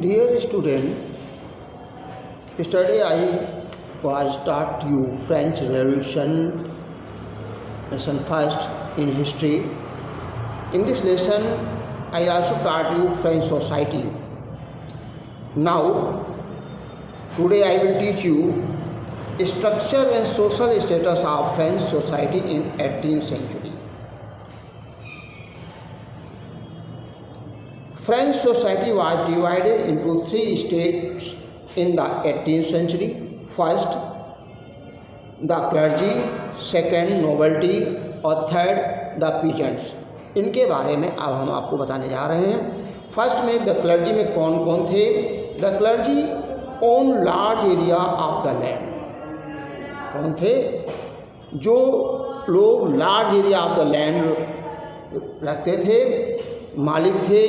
Dear student, yesterday I was taught you French Revolution lesson first in history. In this lesson, I also taught you French society. Now, today I will teach you structure and social status of French society in 18th century. French society was divided into three states in the 18th century. First, the clergy, second, nobility और third, the peasants. इनके बारे में अब हम आपको बताने जा रहे हैं. फर्स्ट में द क्लर्जी में कौन कौन थे. The clergy own large area of the land. कौन थे? जो लोग large area of the land रखते थे, मालिक थे,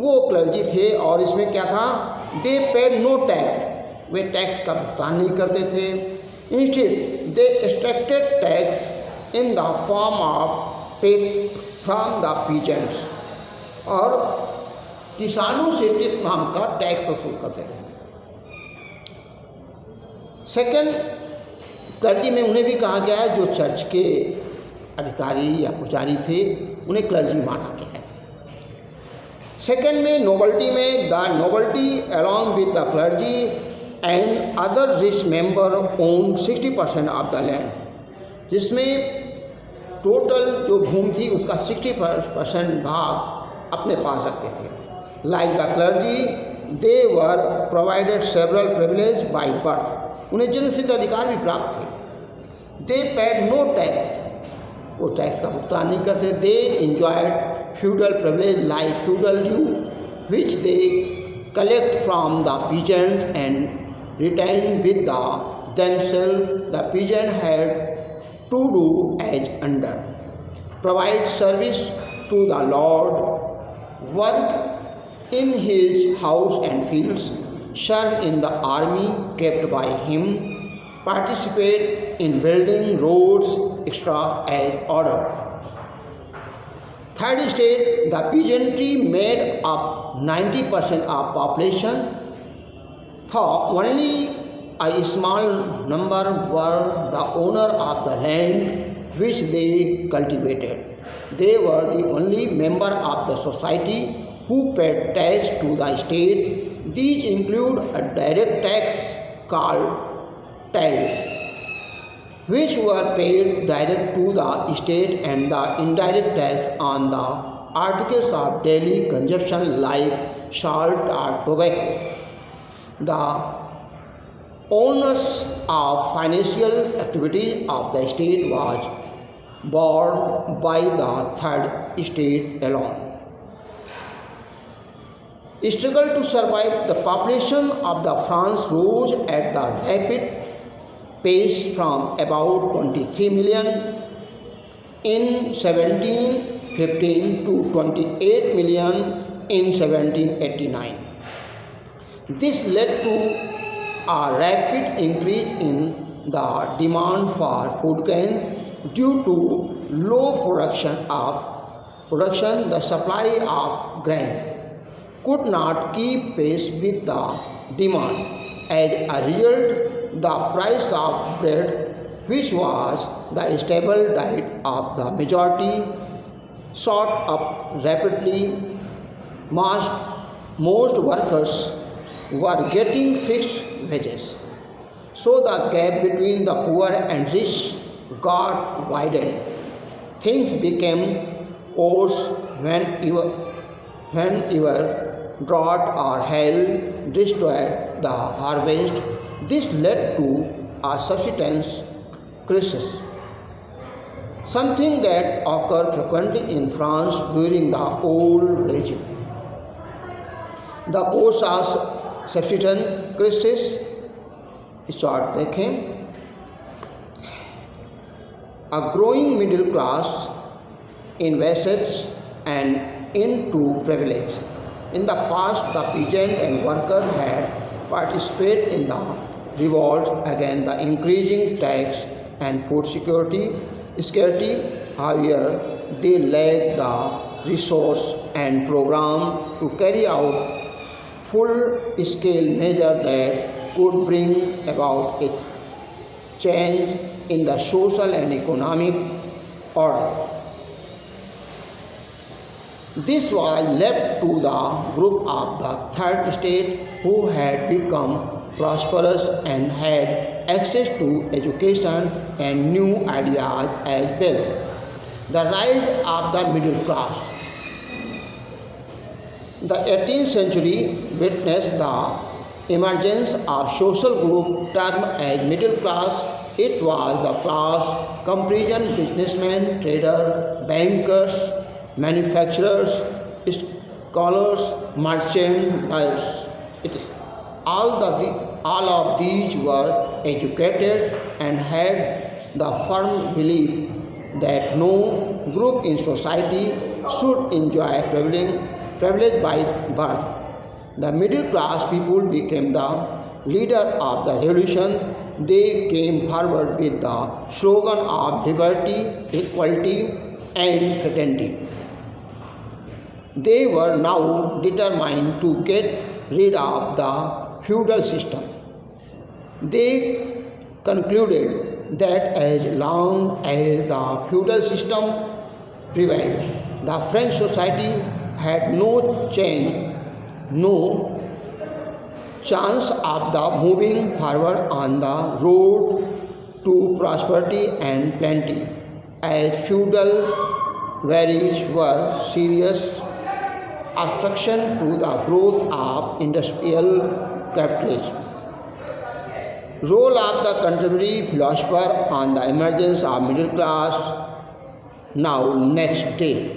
वो क्लर्जी थे. और इसमें क्या था? They paid no tax. वे टैक्स का भुगतान नहीं करते थे. Instead they extracted tax in the form of pay from the peasants. और किसानों से किस नाम का टैक्स वसूल करते थे. सेकेंड, क्लर्जी में उन्हें भी कहा गया है जो चर्च के अधिकारी या पुजारी थे, उन्हें क्लर्जी माना गया है. सेकेंड में नोबल्टी में the nobility along with the clergy and other rich member own 60% of the land. जिसमें टोटल जो भूमि थी उसका 60% भाग अपने पास रखते थे. Like the clergy they were provided several privilege by birth. उन्हें जन्मसिद्ध अधिकार भी प्राप्त थे. They paid no tax. वो टैक्स का भुगतान नहीं करते. They enjoyed feudal privilege like feudal due which they collect from the peasants and retain with themselves. The peasant had to do as under: provide service to the lord, work in his house and fields, serve in the army kept by him, participate in building roads, etc. as ordered. Third stage, the peasantry made up 90% of population, though only a small number were the owner of the land which they cultivated. They were the only member of the society who paid tax to the state. These include a direct tax called taille, which were paid direct to the state, and the indirect tax on the articles of daily consumption like salt or tobacco. The onus of financial activity of the state was borne by the third state alone. Struggle to survive. The population of the France rose at the rapid pace from about 23 million in 1715 to 28 million in 1789. This led to a rapid increase in the demand for food grains due to low production. The supply of grains could not keep pace with the demand. As a result, the price of bread, which was the staple diet of the majority, shot up rapidly. Most workers were getting fixed wages, so the gap between the poor and rich got widened. Things became worse whenever drought or hail destroyed the harvest. This led to a subsistence crisis, something that occurred frequently in France during the old regime. The cause of subsistence crisis, short देखें. A growing middle class invests and into privilege. In the past, the peasant and worker had participated in the revolts against the increasing tax and food scarcity. However, they lacked the resource and program to carry out full-scale measure that could bring about a change in the social and economic order. This was left to the group of the third estate who had become prosperous and had access to education and new ideas as well. The rise of the middle class. The 18th century witnessed the emergence of social group termed as middle class. It was the class comprising businessmen, traders, bankers, manufacturers, scholars, merchants. All of these were educated and had the firm belief that no group in society should enjoy privilege by birth. The middle class people became the leader of the revolution. They came forward with the slogan of liberty, equality, and fraternity. They were now determined to get rid of the feudal system. They concluded that as long as the feudal system prevailed, the French society had no chance of the moving forward on the road to prosperity and plenty, as feudal varies were serious obstruction to the growth of industrial capitalism. Role of the contemporary philosopher on the emergence of middle class. Now, next day.